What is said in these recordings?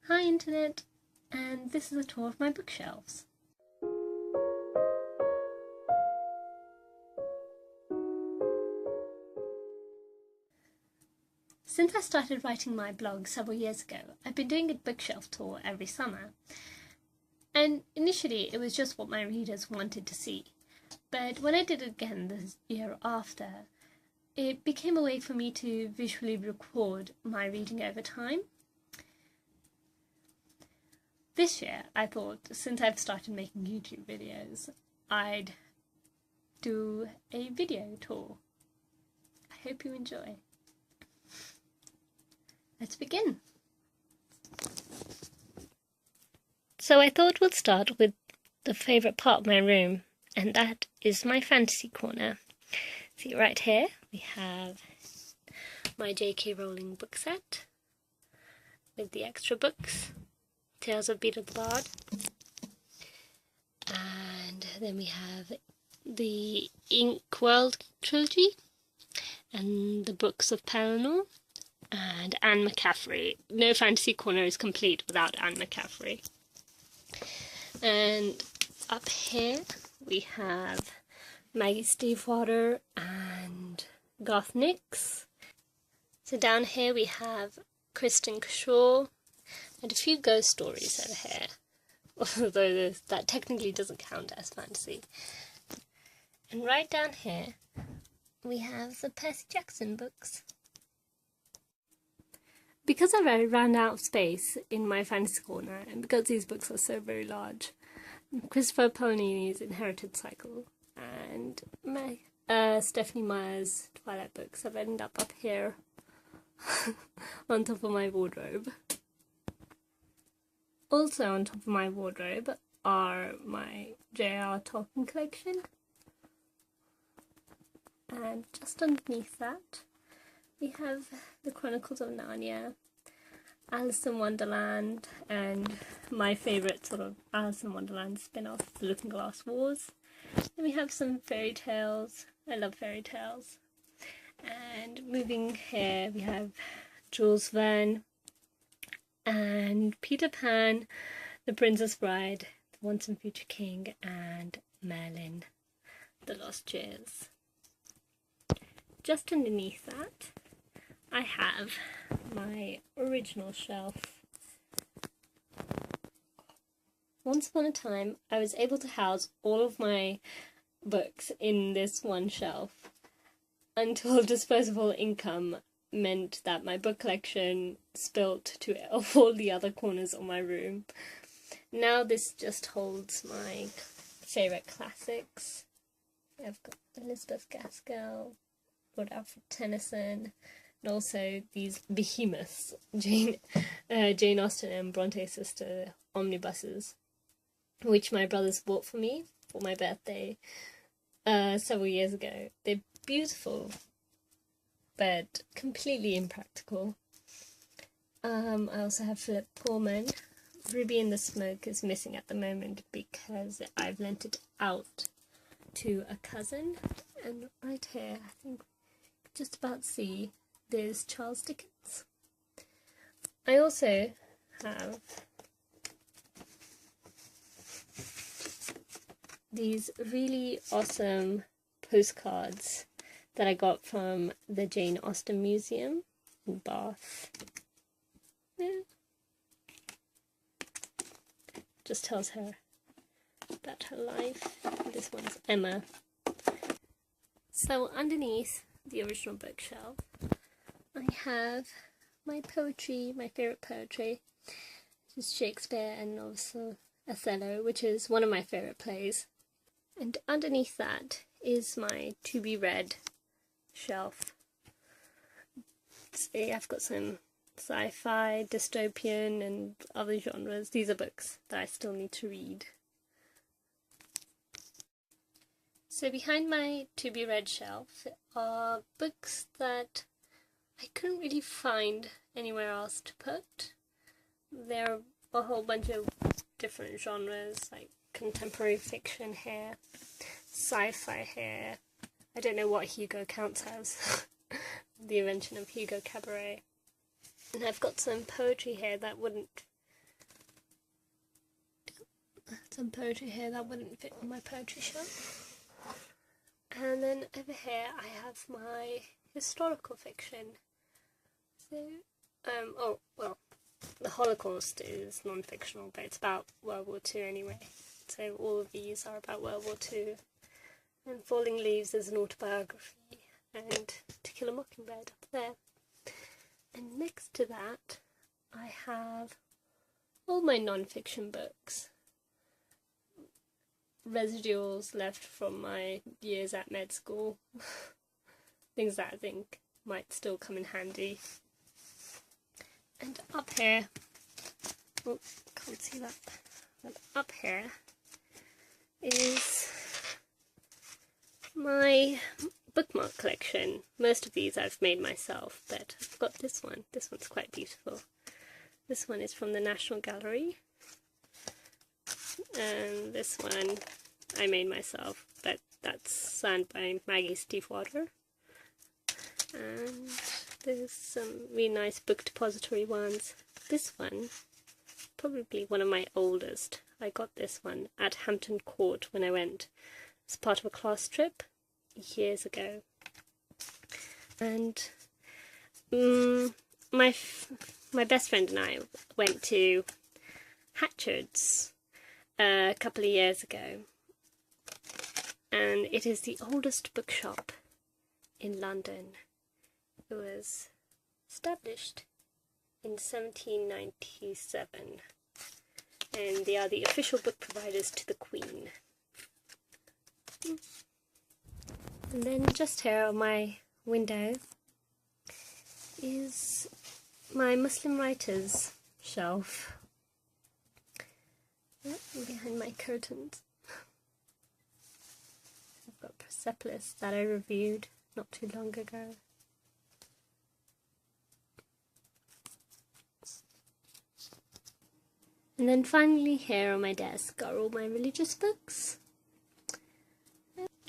Hi Internet, and this is a tour of my bookshelves. Since I started writing my blog several years ago, I've been doing a bookshelf tour every summer. And initially it was just what my readers wanted to see. But when I did it again the year after, it became a way for me to visually record my reading over time. This year, I thought, since I've started making YouTube videos, I'd do a video tour. I hope you enjoy. Let's begin. So I thought we'll start with the favourite part of my room, and that is my fantasy corner. See, right here we have my J.K. Rowling book set with the extra books. Tales of Beedle the Bard, and then we have the Inkworld trilogy and the books of Pelennor and Anne McCaffrey. No fantasy corner is complete without Anne McCaffrey. And up here we have Maggie Stiefvater and Garth Nix. So down here we have Kristen Shaw and a few ghost stories over here, although that technically doesn't count as fantasy. And right down here we have the Percy Jackson books. Because I ran out of space in my fantasy corner, and because these books are so very large, Christopher Paolini's Inherited Cycle and Stephenie Meyer's Twilight books have ended up here on top of my wardrobe. Also on top of my wardrobe are my J.R. Tolkien collection, and just underneath that we have the Chronicles of Narnia, Alice in Wonderland, and my favourite sort of Alice in Wonderland spin-off, The Looking Glass Wars. Then we have some fairy tales. I love fairy tales. And moving here we have Jules Verne and Peter Pan, The Princess Bride, The Once and Future King, and Merlin, The Lost Years. Just underneath that, I have my original shelf. Once upon a time, I was able to house all of my books in this one shelf until disposable income meant that my book collection spilt to all the other corners of my room. Now this just holds my favourite classics. I've got Elizabeth Gaskell, Lord Alfred Tennyson, and also these behemoths, Jane Austen and Bronte sister omnibuses, which my brothers bought for me for my birthday several years ago. They're beautiful, but completely impractical. I also have Philip Pullman. Ruby and the Smoke is missing at the moment because I've lent it out to a cousin. And right here, I think just about see, there's Charles Dickens. I also have these really awesome postcards that I got from the Jane Austen Museum in Bath. Yeah. Just tells her about her life. This one's Emma. So underneath the original bookshelf, I have my poetry, my favourite poetry. This is Shakespeare and also Othello, which is one of my favourite plays. And underneath that is my to be read shelf. See, I've got some sci-fi, dystopian and other genres. These are books that I still need to read. So behind my to be read shelf are books that I couldn't really find anywhere else to put. There are a whole bunch of different genres, like contemporary fiction here, sci-fi here. I don't know what Hugo counts as. The invention of Hugo Cabaret. And I've got some poetry here that wouldn't some poetry here that wouldn't fit on my poetry shelf. And then over here I have my historical fiction. So, oh, well, the Holocaust is non-fictional, but it's about World War II anyway. So all of these are about World War II. And Falling Leaves is an autobiography, and To Kill a Mockingbird up there. And next to that, I have all my non-fiction books. Residuals left from my years at med school. Things that I think might still come in handy. And up here, oh, can't see that, but up here is my bookmark collection. Most of these I've made myself, but I've got this one. This one's quite beautiful. This one is from the National Gallery, and this one I made myself, but that's signed by Maggie Stiefwater. And there's some really nice book depository ones. This one, probably one of my oldest. I got this one at Hampton Court when I went as part of a class trip years ago. And my best friend and I went to Hatchard's a couple of years ago, and it is the oldest bookshop in London. It was established in 1797, and they are the official book providers to the Queen. And then just here on my window is my Muslim writers shelf. Behind my curtains I've got Persepolis that I reviewed not too long ago. And then finally here on my desk are all my religious books.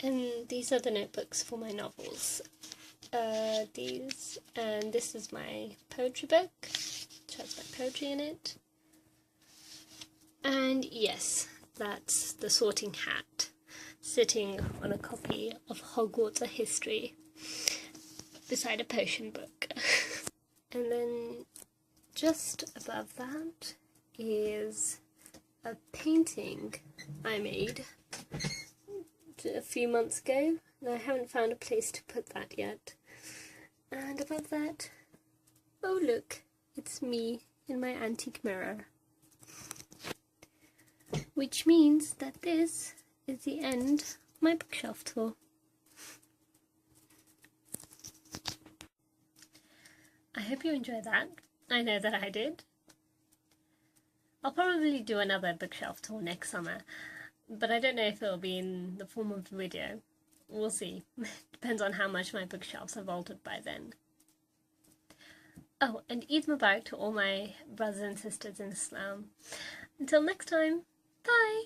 And these are the notebooks for my novels. This is my poetry book, which has my poetry in it. And yes, that's the Sorting Hat, sitting on a copy of Hogwarts: A History beside a potion book. And then just above that is a painting I made a few months ago, and I haven't found a place to put that yet. And above that, oh look, it's me in my antique mirror. Which means that this is the end of my bookshelf tour. I hope you enjoyed that. I know that I did. I'll probably do another bookshelf tour next summer, but I don't know if it'll be in the form of a video. We'll see. Depends on how much my bookshelves have altered by then. Oh, and Eid Mubarak to all my brothers and sisters in Islam. Until next time, bye!